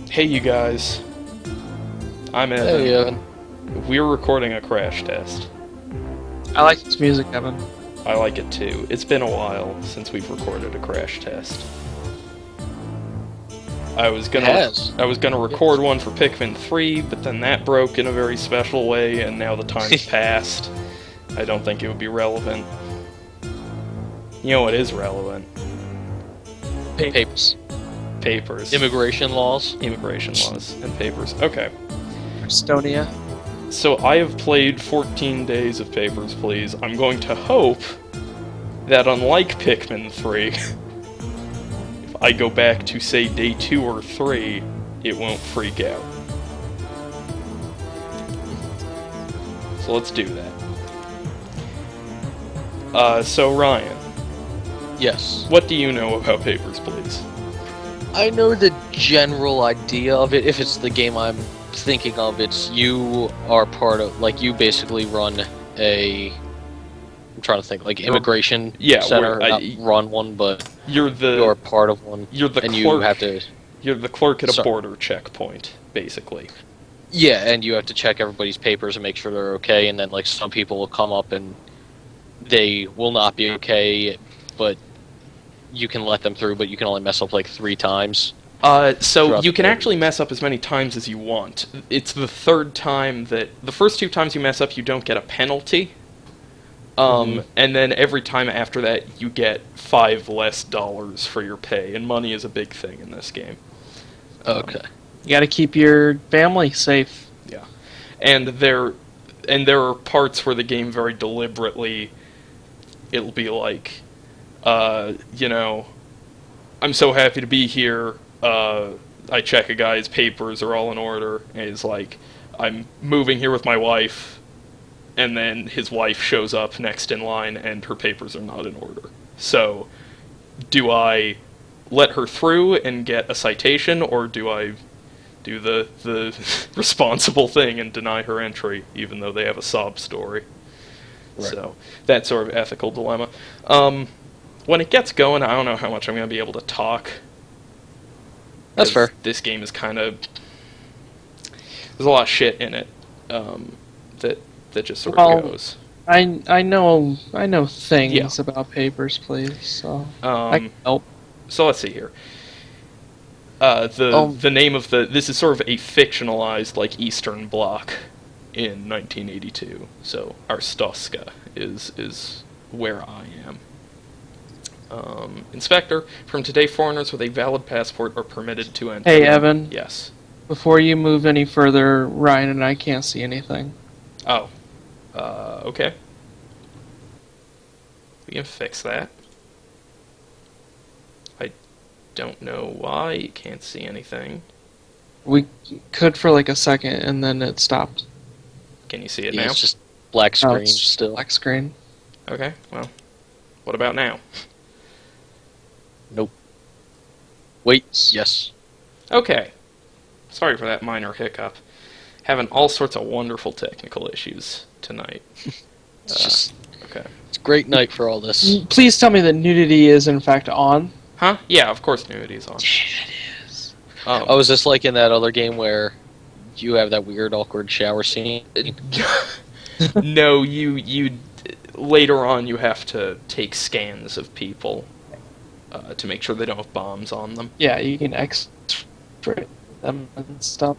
Hey, you guys. I'm Hey, Evan. Evan. We're recording a crash test. I like this music, Evan. I like it too. It's been a while since we've recorded a crash test. I was It gonna has. I was gonna record one for Pikmin 3, but then that broke in a very special way, and now the time's passed. I don't think it would be relevant. You know what is relevant? Papers. Papers. Immigration laws. Immigration laws and papers. Okay. Estonia. So I have played 14 days of Papers, Please. I'm going to hope that unlike Pikmin 3, if I go back to, say, day 2 or 3, it won't freak out. So let's do that. So Ryan, Yes. what do you know about Papers, Please? I know the general idea of it. If it's the game I'm thinking of, it's you are part of, like, you basically run a. I'm trying to think, like, immigration center. where Not run one, but You're you're part of one. you're the and clerk. you have to. You're the clerk at a Sorry. border checkpoint, basically. Yeah, and you have to check everybody's papers and make sure they're okay. And then, like, some people will come up and they will not be okay, but you can let them through, but you can only mess up like 3 times. So Throughout you the can game. actually mess up as many times as you want. It's the third time that the first 2 times you mess up, you don't get a penalty. And then every time after that, you get $5 less for your pay, and money is a big thing in this game. Okay. You gotta keep your family safe. Yeah, and there are parts where the game very deliberately, it'll be like, you know, I'm so happy to be here. I check a guy's papers are all in order, and he's like, I'm moving here with my wife, and then his wife shows up next in line, and her papers are not in order. So, do I let her through and get a citation, or do I do the responsible thing and deny her entry, even though they have a sob story? Right. So, that sort of ethical dilemma. When it gets going, I don't know how much I'm going to be able to talk. That's 'Cause fair. This game is kind of... There's a lot of shit in it that just sort of Well, goes. I know things Yeah. about Papers, Please. So I can Um, help. so let's see here. Um, The name of this is sort of a fictionalized, like, Eastern Bloc in 1982. So Arstotzkian is where I am. Inspector, from today, foreigners with a valid passport are permitted to enter. Hey, Evan. Yes. Before you move any further, Ryan and I can't see anything. Oh. Okay. We can fix that. I don't know why you can't see anything. We could for like a second, and then it stopped. Can you see it yeah, now? it's just black Oh, screen it's still. black screen. Okay, well, what about now? Nope. Wait. Yes. Okay. Sorry for that minor hiccup. Having all sorts of wonderful technical issues tonight. It's just Okay. it's a great night for all this. Please tell me that nudity is in fact on. Huh? Yeah, of course nudity is on. It is. Oh, is this like in that other game where you have that weird, awkward shower scene? No, you later on you have to take scans of people to make sure they don't have bombs on them. Yeah, you can X-ray them and stuff.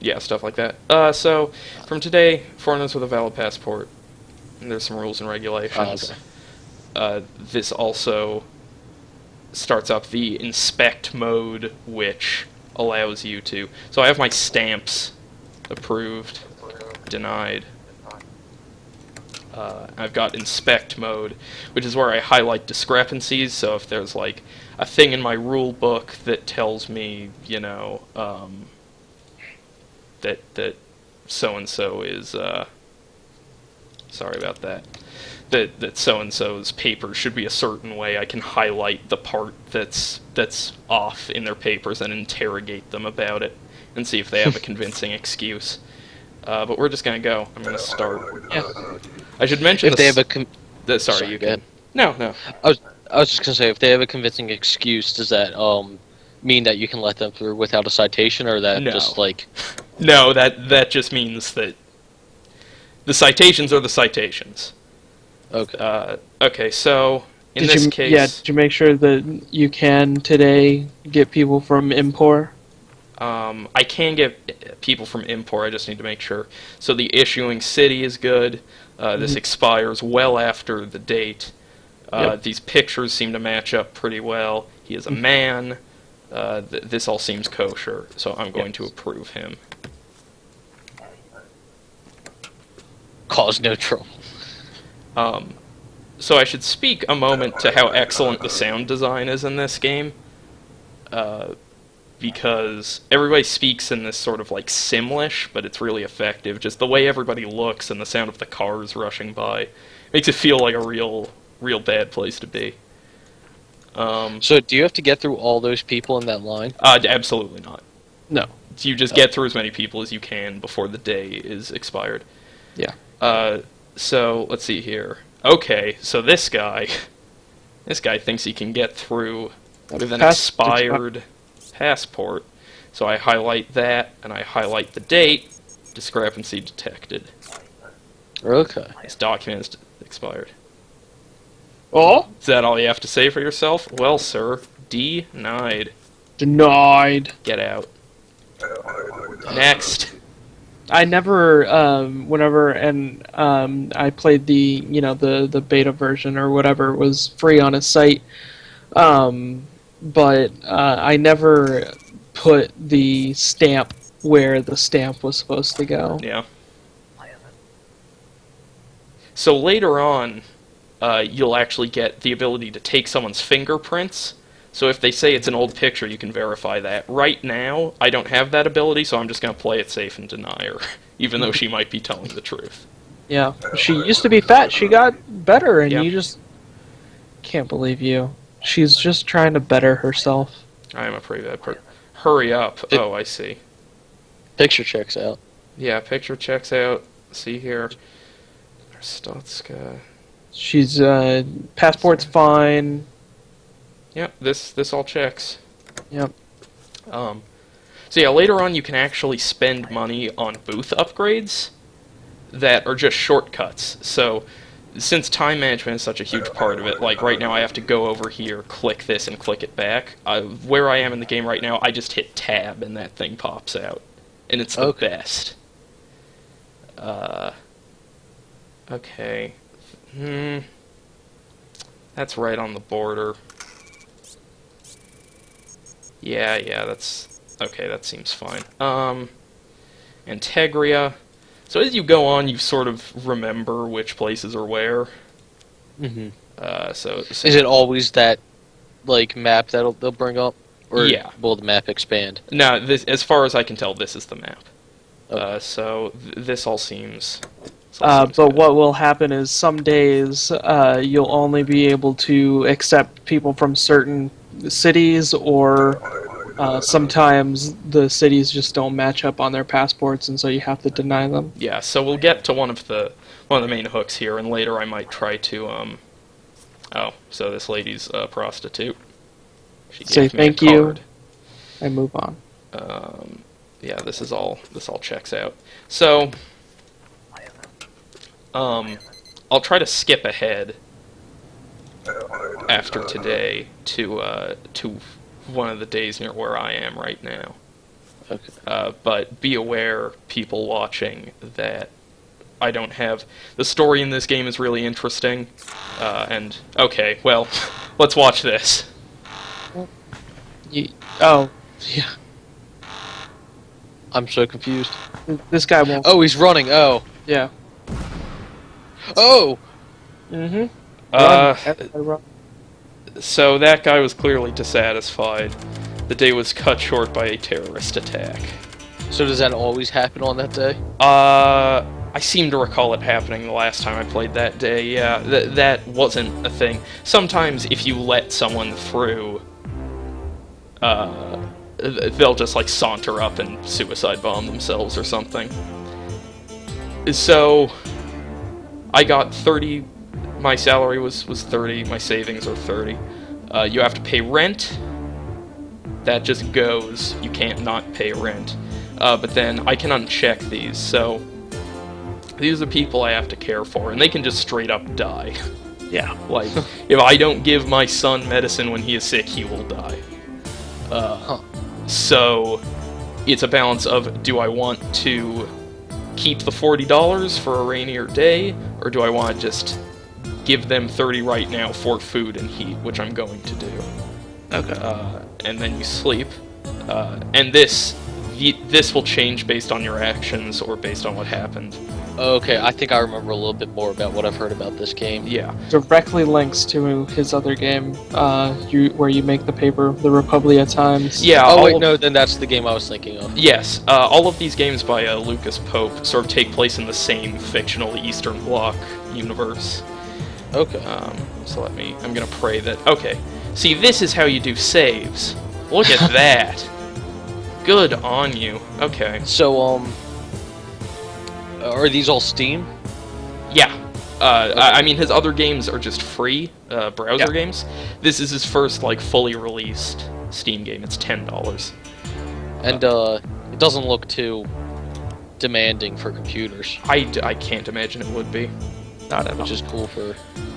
Yeah, stuff like that. So, from today, foreigners with a valid passport, and there's some rules and regulations. This also starts up the inspect mode, which allows you to... So I have my stamps approved, denied. I've got inspect mode, which is where I highlight discrepancies, so if there's like a thing in my rule book that tells me, you know, that so-and-so is, sorry about that, that so-and-so's paper should be a certain way, I can highlight the part that's off in their papers and interrogate them about it and see if they have a convincing excuse. But we're just gonna go. I'm gonna start. Yeah. I should mention If they have a sorry, you go can. ahead. No. I was just gonna say, if they have a convincing excuse, does that mean that you can let them through without a citation, or that No. just like No, that just means that the citations are the citations. okay? Okay, so in Did this you case, yeah? Did you make sure that you can today get people from Impor? I can get people from import. I just need to make sure. So the issuing city is good. This expires well after the date. Yep. These pictures seem to match up pretty well. He is a man. This all seems kosher, so I'm going to approve him. Cause no trouble. So I should speak a moment to how excellent the sound design is in this game. Because everybody speaks in this sort of like Simlish, but it's really effective. Just the way everybody looks and the sound of the cars rushing by makes it feel like a real bad place to be. So do you have to get through all those people in that line? Absolutely not. No. You just get through as many people as you can before the day is expired. Yeah. So let's see here. Okay, so this guy thinks he can get through with an expired passport. So I highlight that, and I highlight the date. Discrepancy detected. Okay. His document is expired. Oh, Is that all you have to say for yourself? Well, sir, denied. denied. Get out. Next. I never, whenever, and I played the, the beta version or whatever was free on his site, but I never put the stamp where the stamp was supposed to go. Yeah. So later on, you'll actually get the ability to take someone's fingerprints. So if they say it's an old picture, you can verify that. Right now, I don't have that ability, so I'm just going to play it safe and deny her, even though she might be telling the truth. Yeah, she used to be fat. She got better, and Yep. you just can't believe you. She's just trying to better herself. I am a pretty bad person. Hurry up. Oh, I see. Picture checks out. Yeah, picture checks out. See here. Arstotzkian. She's passport's fine. Yep, this all checks. Yep. So yeah, later on you can actually spend money on booth upgrades that are just shortcuts. So since time management is such a huge part of it, like right now I have to go over here, click this, and click it back. Where I am in the game right now, I just hit tab and that thing pops out. And it's the best. Okay. That's right on the border. Yeah, that's... Okay, that seems fine. Integria. So as you go on, you sort of remember which places are where. Mm-hmm. So Is it always that, like, map that they'll bring up? Or Yeah. will the map expand? No, as far as I can tell, this is the map. Okay. So this all seems... But good. what will happen is some days you'll only be able to accept people from certain cities, or sometimes the cities just don't match up on their passports, and so you have to deny them. Yeah, so we'll get to one of the main hooks here, and later I might try to Oh, so this lady's a prostitute. She Say gave me a thank you. card. And move on. Yeah, this all checks out. So I'll try to skip ahead after today to one of the days near where I am right now. Okay. But be aware, people watching, that I don't have... The story in this game is really interesting. And, okay, well, let's watch this. Oh, yeah. I'm so confused. This guy won't. Oh, he's running. Oh. Yeah. Oh! Mm-hmm. Run. So that guy was clearly dissatisfied. The day was cut short by a terrorist attack. So does that always happen on that day? I seem to recall it happening the last time I played that day. Yeah, that wasn't a thing. Sometimes if you let someone through, they'll just like saunter up and suicide bomb themselves or something. So I got 30. My salary was 30. My savings are 30. You have to pay rent. that just goes. You can't not pay rent. But then I can uncheck these, so these are people I have to care for, and they can just straight up die. Yeah. Like, if I don't give my son medicine when he is sick, he will die. So, it's a balance of, do I want to keep the $40 for a rainier day, or do I want to just give them $30 right now for food and heat, which I'm going to do. Okay. And then you sleep. And this will change based on your actions or based on what happened. Okay, I think I remember a little bit more about what I've heard about this game. Yeah. Directly links to his other game, where you make the paper, the Republia Times. Yeah. Oh wait, no, then that's the game I was thinking of. Yes. All of these games by Lucas Pope sort of take place in the same fictional Eastern Bloc universe. Okay. So I'm gonna pray that. Okay. See, this is how you do saves. Look at that. Good on you. Okay. So, are these all Steam? Yeah. I mean, his other games are just free browser games. This is his first, like, fully released Steam game. It's $10. And, it doesn't look too demanding for computers. I can't imagine it would be. Not at all. Which is cool for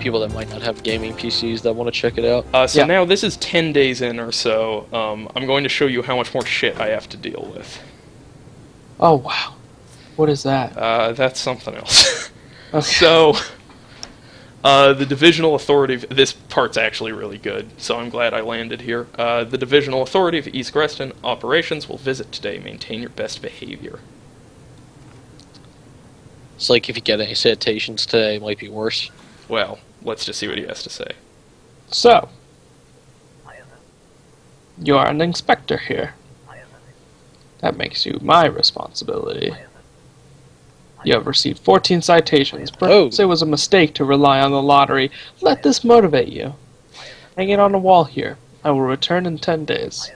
people that might not have gaming PCs that want to check it out. So now this is 10 days in or so. I'm going to show you how much more shit I have to deal with. Oh, wow. What is that? That's something else. Okay. So, the Divisional Authority... This part's actually really good, so I'm glad I landed here. The Divisional Authority of East Greston Operations will visit today. Maintain your best behavior. It's like if you get any citations today, it might be worse. Well, let's just see what he has to say. So, you are an inspector here. That makes you my responsibility. You have received 14 citations. Perhaps it was a mistake to rely on the lottery. Let this motivate you. Hang it on the wall here. I will return in 10 days.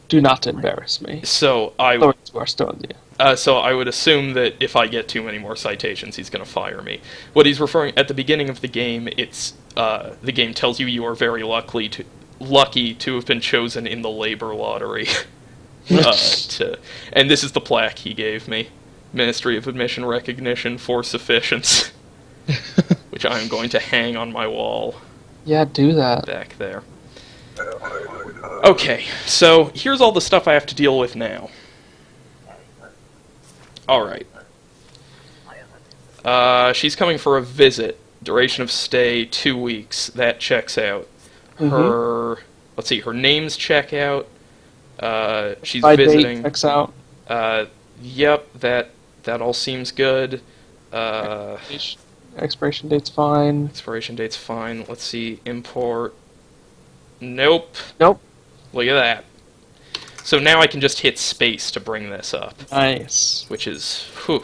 Do not embarrass me. So Authorities are still in you. So I would assume that if I get too many more citations, he's going to fire me. What he's referring at the beginning of the game, it's the game tells you are very lucky to have been chosen in the labor lottery. And this is the plaque he gave me: Ministry of Admission Recognition for Sufficiency, which I'm going to hang on my wall. Yeah, do that. Back there. Okay, so here's all the stuff I have to deal with now. Alright. She's coming for a visit. Duration of stay, 2 weeks. That checks out. Her... Let's see, her name's check out. She's By visiting... date checks out. Yep, that all seems good. Expiration date's fine. Expiration date's fine. Let's see, import... Nope. Nope. Look at that. So now I can just hit space to bring this up. Nice. Which is... whew.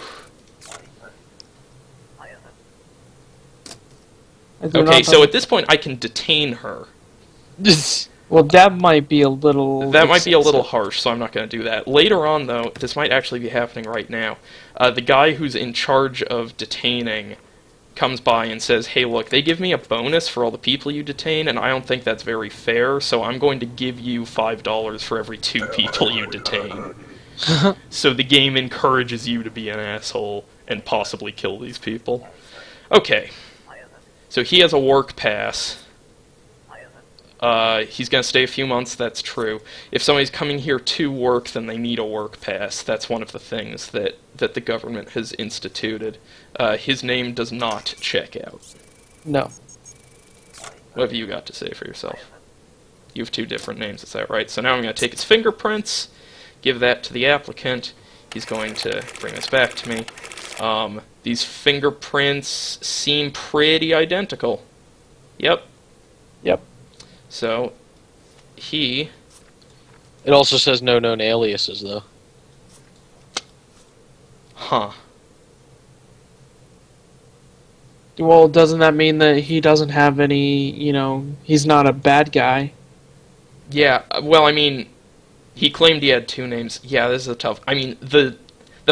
Okay, so at this point I can detain her. Well, that might be a little... That might be a little harsh, so I'm not going to do that. Later on, though, this might actually be happening right now. The guy who's in charge of detaining comes by and says, hey, look, they give me a bonus for all the people you detain, and I don't think that's very fair, so I'm going to give you $5 for every 2 people you detain. So the game encourages you to be an asshole and possibly kill these people. Okay. So he has a work pass. He's going to stay a few months, that's true. If somebody's coming here to work, then they need a work pass. That's one of the things that the government has instituted. His name does not check out. No. What have you got to say for yourself? You have 2 different names, is that right? So now I'm going to take his fingerprints, give that to the applicant. He's going to bring this back to me. These fingerprints seem pretty identical. Yep. Yep. So, he... It also says no known aliases, though. Huh. Well, doesn't that mean that he doesn't have any, he's not a bad guy? Yeah, well, I mean, he claimed he had 2 names. Yeah, this is a tough... I mean, the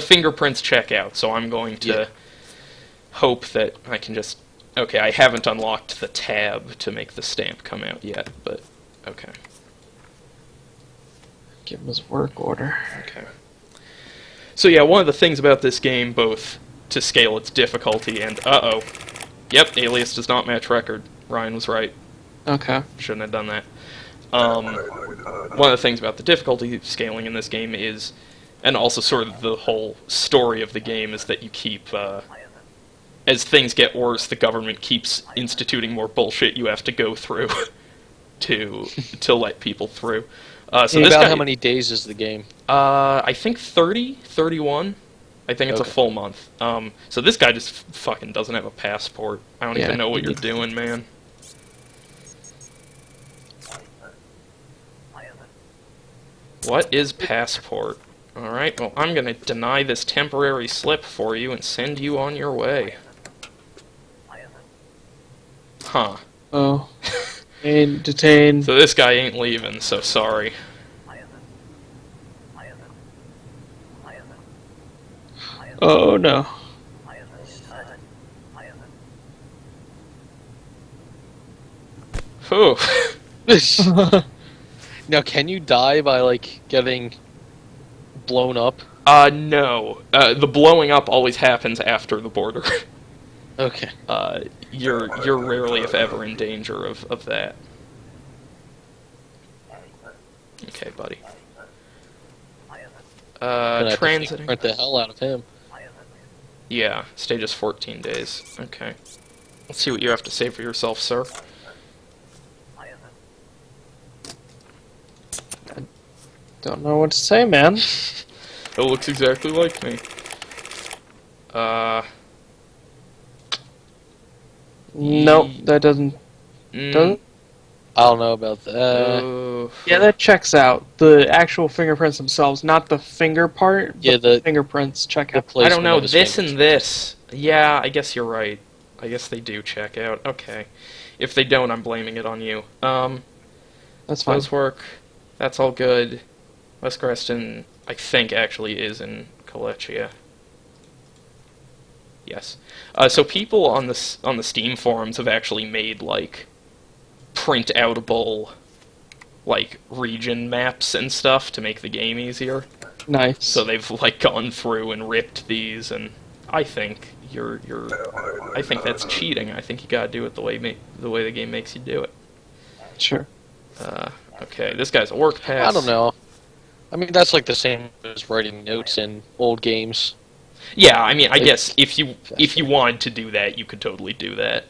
fingerprints check out, so I'm going to hope that I can just... Okay, I haven't unlocked the tab to make the stamp come out yet, but okay. Give him his work order. Okay. So yeah, one of the things about this game, both to scale its difficulty and yep, Alias does not match record. Ryan was right. Okay. Shouldn't have done that. One of the things about the difficulty scaling in this game is, and also sort of the whole story of the game, is that you keep, as things get worse, the government keeps instituting more bullshit you have to go through to let people through. So this About guy, how many days is the game? I think 30, 31. I think it's a Okay. full month. So this guy just fucking doesn't have a passport. I don't Yeah, even know what he you're needs- doing, man. What is passport? Alright, well, I'm gonna deny this temporary slip for you and send you on your way. Huh. Oh. Detained. So this guy ain't leaving, so sorry. Oh no. Whew. Now, can you die by, like, getting blown up? No. The blowing up always happens after the border. Okay. You're rarely, if ever, in danger of that. Okay, buddy. Gonna have to Transiting. fingerprint the hell out of him. Yeah, stage is 14 days. Okay. Let's see what you have to say for yourself, sir. Don't know what to say, man. It looks exactly like me. Nope, that doesn't. Mm, Doesn't? I don't know about that. Yeah, that checks out. The actual fingerprints themselves, not the finger part. But Yeah, the the- fingerprints check the out. I placement don't know, of his this fingers. and this. Yeah, I guess you're right. I guess they do check out. Okay. If they don't, I'm blaming it on you. That's fine. Those work. That's all good. West Creston, I think, actually is in Kolechia. Yes. So people on the Steam forums have actually made, like, print-outable, like, region maps and stuff to make the game easier. Nice. So they've, like, gone through and ripped these, and I think I think that's cheating. I think you gotta do it the way the game makes you do it. Sure. Okay, this guy's a work pass. I don't know. I mean, that's like the same as writing notes in old games. Yeah, I mean, I It's- guess if you wanted to do that, you could totally do that.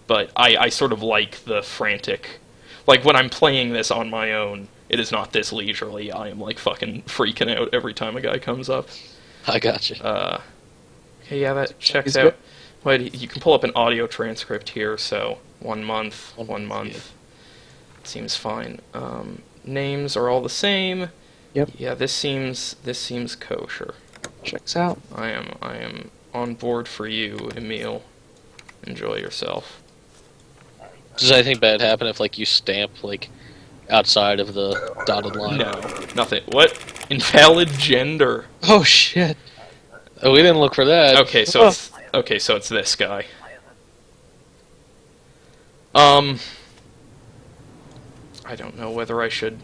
But I sort of like the frantic, like when I'm playing this on my own, it is not this leisurely. I am like fucking freaking out every time a guy comes up. I gotcha. Okay, yeah, that checks He's out. good. Wait, you can pull up an audio transcript here. So 1 month, 1 month, seems fine. Names are all the same. Yep. Yeah, this seems kosher. Checks out. I am on board for you, Emil. Enjoy yourself. Does anything bad happen if, like, you stamp, like, outside of the dotted line? No, nothing. What? Invalid gender. Oh shit. Oh, we didn't look for that. Okay, so it's this guy. I don't know whether I should.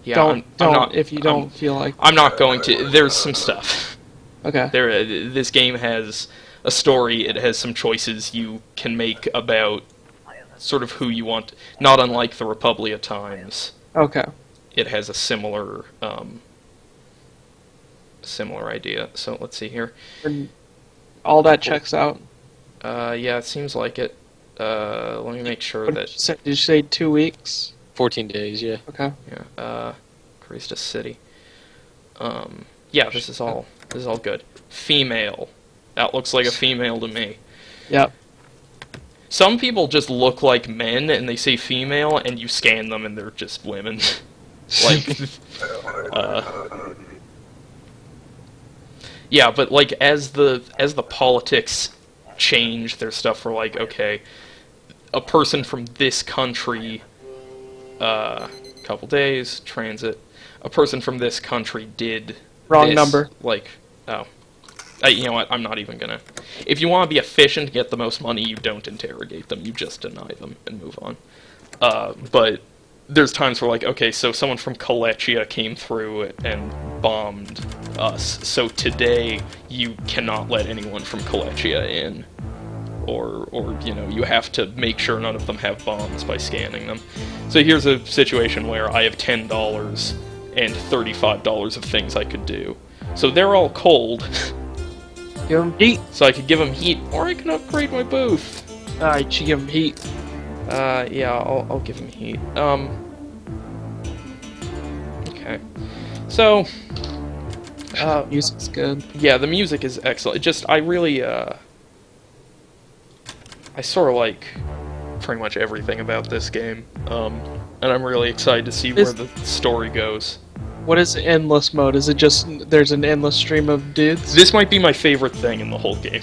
Yeah, don't I'm not. if you don't feel like. I'm not going to. There's some stuff. Okay. This game has a story. It has some choices you can make about sort of who you want. Not unlike the Republia Times, Okay. it has a similar idea. So let's see here. And all that checks out. Yeah, it seems like it. Let me make sure What that. did you say 2 weeks? 14 days, yeah. Okay. Yeah. Crista City. Yeah, this is all good. Female. That looks like a female to me. Yep. Some people just look like men and they say female and you scan them and they're just women. Like yeah, but like as the politics change, there's stuff for like, okay, a person from this country couple days, transit. A person from this country did Wrong this, number. Like, oh. You know what, I'm not even gonna... If you want to be efficient, get the most money, you don't interrogate them, you just deny them and move on. But there's times where, like, okay, so someone from Kolechia came through and bombed us, so today you cannot let anyone from Kolechia in. Or, you know, you have to make sure none of them have bombs by scanning them. So here's a situation where I have $10 and $35 of things I could do. So they're all cold, Give him heat. so I could give them heat, or I can upgrade my booth. Alright, you give him heat. Yeah, I'll give him heat. Okay. So, Music's good. yeah, the music is excellent. It just, I really, I sort of like pretty much everything about this game. And I'm really excited to see where the story goes. What is endless mode? Is it just there's an endless stream of dudes? This might be my favorite thing in the whole game.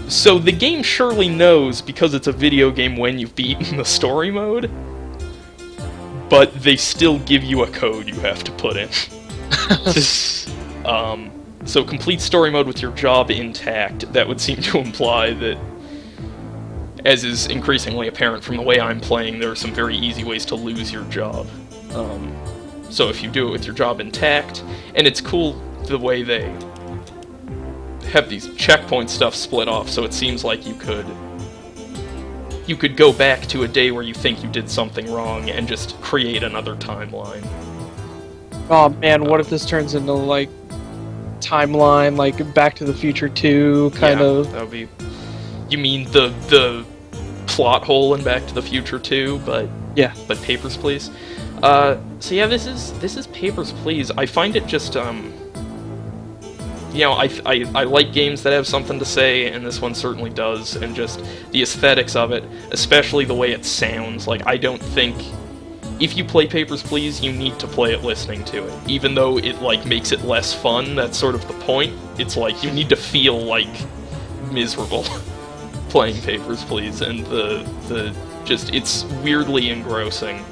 So the game surely knows, because it's a video game, when you've beaten the story mode, but they still give you a code you have to put in. So complete story mode with your job intact, that would seem to imply that, as is increasingly apparent from the way I'm playing, there are some very easy ways to lose your job. So if you do it with your job intact, and it's cool the way they have these checkpoint stuff split off, so it seems like you could go back to a day where you think you did something wrong and just create another timeline. Oh man, what if this turns into like timeline, like Back to the Future 2 kind of? That would be. You mean the plot hole in Back to the Future 2, but Yeah. but Papers, Please. So yeah, this is Papers, Please. I find it just you know, I like games that have something to say, and this one certainly does, and just the aesthetics of it, especially the way it sounds. Like, I don't think, if you play Papers, Please, you need to play it listening to it. Even though it, like, makes it less fun, that's sort of the point. It's like, you need to feel, like, miserable playing Papers, Please, and it's weirdly engrossing.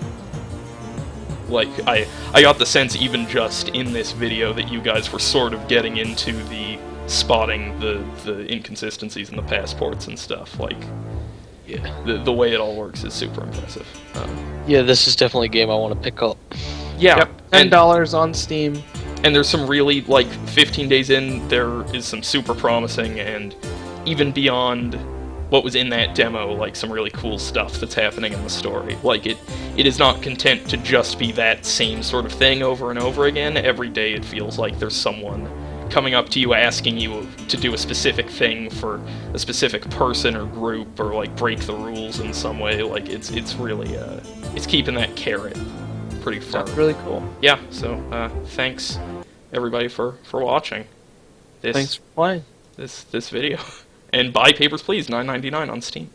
Like, I got the sense, even just in this video, that you guys were sort of getting into the spotting the inconsistencies in the passports and stuff. Like, Yeah. the way it all works is super impressive. Yeah, this is definitely a game I want to pick up. Yeah, Yep. $10 on Steam. and there's some really, like, 15 days in, there is some super promising, and even beyond what was in that demo, like, some really cool stuff that's happening in the story. Like, it is not content to just be that same sort of thing over and over again. Every day it feels like there's someone coming up to you asking you to do a specific thing for a specific person or group, or, like, break the rules in some way. Like, it's really, it's keeping that carrot pretty firm. That's really cool. Yeah, so, thanks, everybody, for watching Thanks for playing. this video. And buy Papers, Please, $9.99 on Steam.